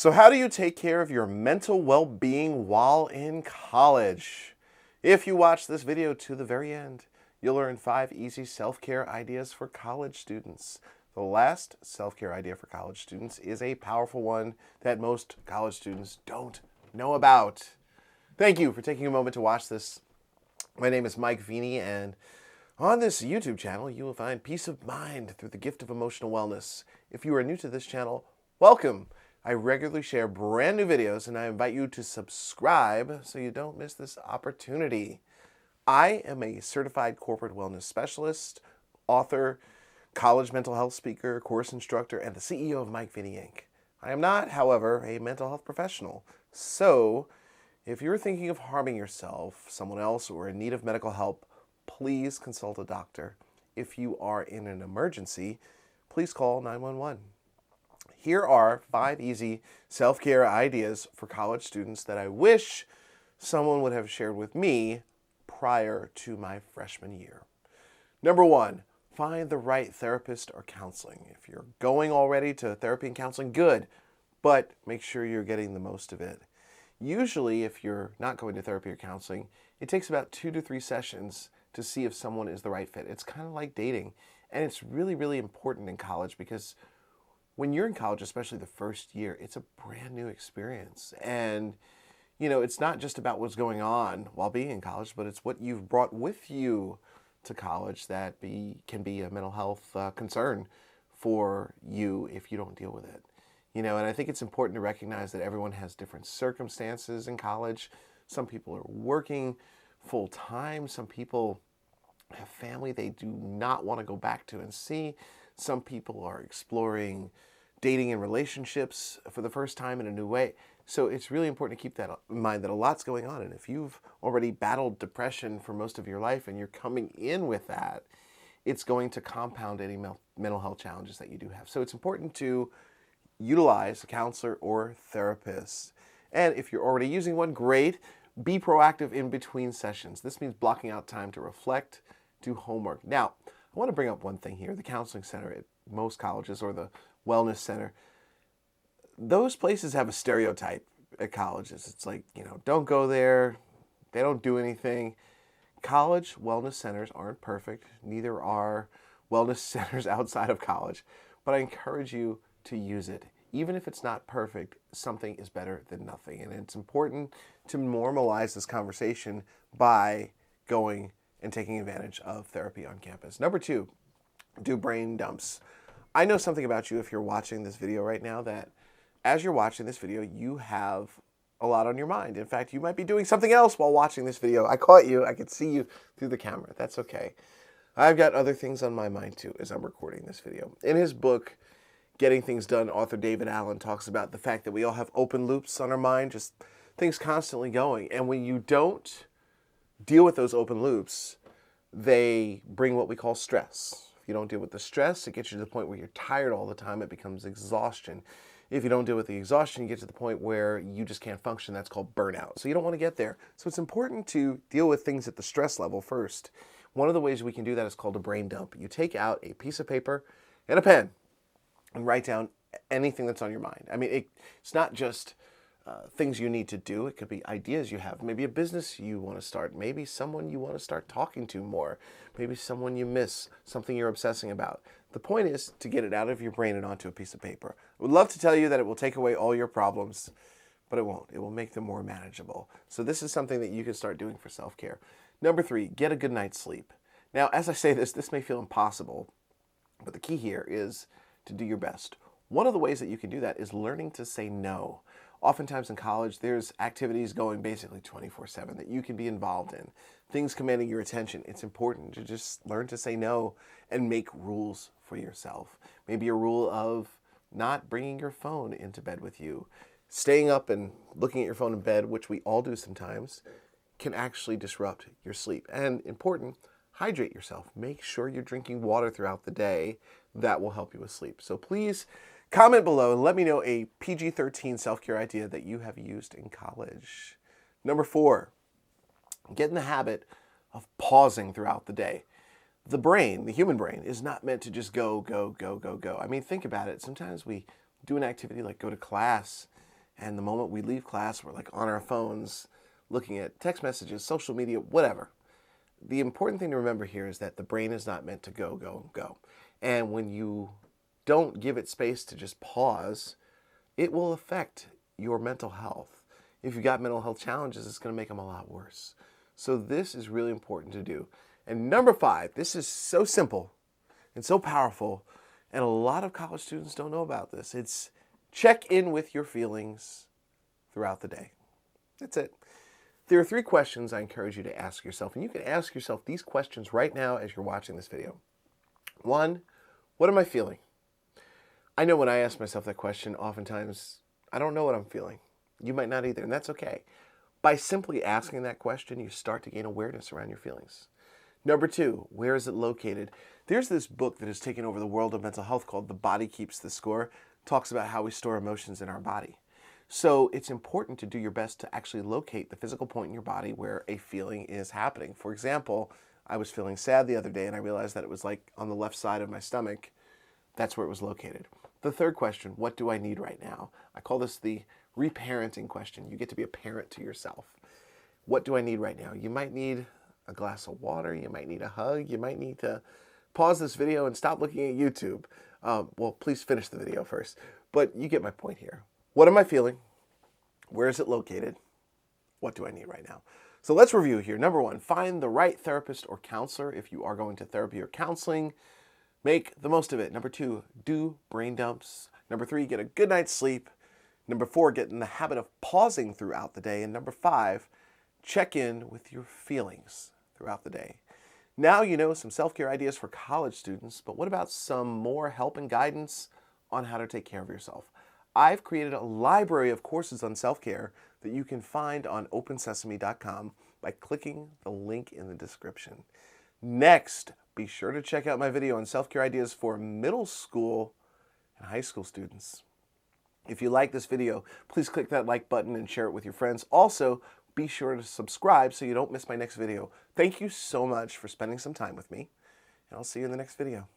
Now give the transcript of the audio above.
So how do you take care of your mental well-being while in college? If you watch this video to the very end, you'll learn 5 easy self-care ideas for college students. The last self-care idea for college students is a powerful one that most college students don't know about. Thank you for taking a moment to watch this. My name is Mike Veny, and on this YouTube channel, you will find peace of mind through the gift of emotional wellness. If you are new to this channel, welcome. I regularly share brand new videos, and I invite you to subscribe so you don't miss this opportunity. I am a certified corporate wellness specialist, author, college mental health speaker, course instructor, and the CEO of Mike Veny Inc. I am not, however, a mental health professional. So, if you're thinking of harming yourself, someone else, or in need of medical help, please consult a doctor. If you are in an emergency, please call 911. Here are 5 easy self-care ideas for college students that I wish someone would have shared with me prior to my freshman year. Number 1, find the right therapist or counseling. If you're going already to therapy and counseling, good, but make sure you're getting the most of it. Usually, if you're not going to therapy or counseling, it takes about 2 to 3 sessions to see if someone is the right fit. It's kind of like dating, and it's really, really important in college because when you're in college, especially the first year, it's a brand new experience. And, it's not just about what's going on while being in college, but it's what you've brought with you to college that can be a mental health concern for you if you don't deal with it. And I think it's important to recognize that everyone has different circumstances in college. Some people are working full time. Some people have family they do not want to go back to and see. Some people are exploring dating and relationships for the first time in a new way. So it's really important to keep that in mind, that a lot's going on. And if you've already battled depression for most of your life and you're coming in with that, it's going to compound any mental health challenges that you do have. So it's important to utilize a counselor or therapist. And if you're already using one, great. Be proactive in between sessions. This means blocking out time to reflect, do homework. Now, I want to bring up one thing here. The counseling center at most colleges, or the wellness center, those places have a stereotype at colleges. It's like, don't go there. They don't do anything. College wellness centers aren't perfect. Neither are wellness centers outside of college. But I encourage you to use it. Even if it's not perfect, something is better than nothing. And it's important to normalize this conversation by going and taking advantage of therapy on campus. Number 2, do brain dumps. I know something about you if you're watching this video right now, that as you're watching this video, you have a lot on your mind. In fact, you might be doing something else while watching this video. I caught you. I could see you through the camera. That's okay. I've got other things on my mind too as I'm recording this video. In his book, Getting Things Done, author David Allen talks about the fact that we all have open loops on our mind, just things constantly going. And when you don't deal with those open loops, they bring what we call stress. If you don't deal with the stress, it gets you to the point where you're tired all the time. It becomes exhaustion. If you don't deal with the exhaustion, you get to the point where you just can't function. That's called burnout. So you don't want to get there. So it's important to deal with things at the stress level first. One of the ways we can do that is called a brain dump. You take out a piece of paper and a pen and write down anything that's on your mind. I mean, it's not just things you need to do. It could be ideas you have. Maybe a business you want to start. Maybe someone you want to start talking to more. Maybe someone you miss, something you're obsessing about. The point is to get it out of your brain and onto a piece of paper. I would love to tell you that it will take away all your problems, but it won't. It will make them more manageable. So this is something that you can start doing for self-care. Number 3, get a good night's sleep. Now, as I say this may feel impossible, but the key here is to do your best. One of the ways that you can do that is learning to say no. Oftentimes in college, there's activities going basically 24/7 that you can be involved in. Things commanding your attention. It's important to just learn to say no and make rules for yourself. Maybe a rule of not bringing your phone into bed with you. Staying up and looking at your phone in bed, which we all do sometimes, can actually disrupt your sleep. And important, hydrate yourself. Make sure you're drinking water throughout the day. That will help you with sleep. So please comment below and let me know a PG-13 self-care idea that you have used in college. Number 4, get in the habit of pausing throughout the day. The brain, the human brain, is not meant to just go, go, go, go, go. I mean, think about it. Sometimes we do an activity like go to class And the moment we leave class, we're like on our phones, looking at text messages, social media, whatever. The important thing to remember here is that the brain is not meant to go, go, go. And when you don't give it space to just pause, it will affect your mental health. If you've got mental health challenges, it's going to make them a lot worse. So this is really important to do. And number 5, this is so simple and so powerful, and a lot of college students don't know about this. It's check in with your feelings throughout the day. That's it. There are 3 questions I encourage you to ask yourself, and you can ask yourself these questions right now as you're watching this video. 1, what am I feeling? I know when I ask myself that question, oftentimes I don't know what I'm feeling. You might not either, and that's okay. By simply asking that question, you start to gain awareness around your feelings. Number 2, where is it located? There's this book that has taken over the world of mental health called The Body Keeps the Score. It talks about how we store emotions in our body. So it's important to do your best to actually locate the physical point in your body where a feeling is happening. For example, I was feeling sad the other day and I realized that it was like on the left side of my stomach. That's where it was located. The 3rd question, what do I need right now? I call this the reparenting question. You get to be a parent to yourself. What do I need right now? You might need a glass of water. You might need a hug. You might need to pause this video and stop looking at YouTube. Well, please finish the video first. But you get my point here. What am I feeling? Where is it located? What do I need right now? So let's review here. Number 1, find the right therapist or counselor if you are going to therapy or counseling. Make the most of it. Number 2, do brain dumps. Number 3, get a good night's sleep. Number 4, get in the habit of pausing throughout the day. And number 5, check in with your feelings throughout the day. Now you know some self-care ideas for college students, but what about some more help and guidance on how to take care of yourself? I've created a library of courses on self-care that you can find on opensesame.com by clicking the link in the description. Next, be sure to check out my video on self-care ideas for middle school and high school students. If you like this video, please click that like button and share it with your friends. Also, be sure to subscribe so you don't miss my next video. Thank you so much for spending some time with me, and I'll see you in the next video.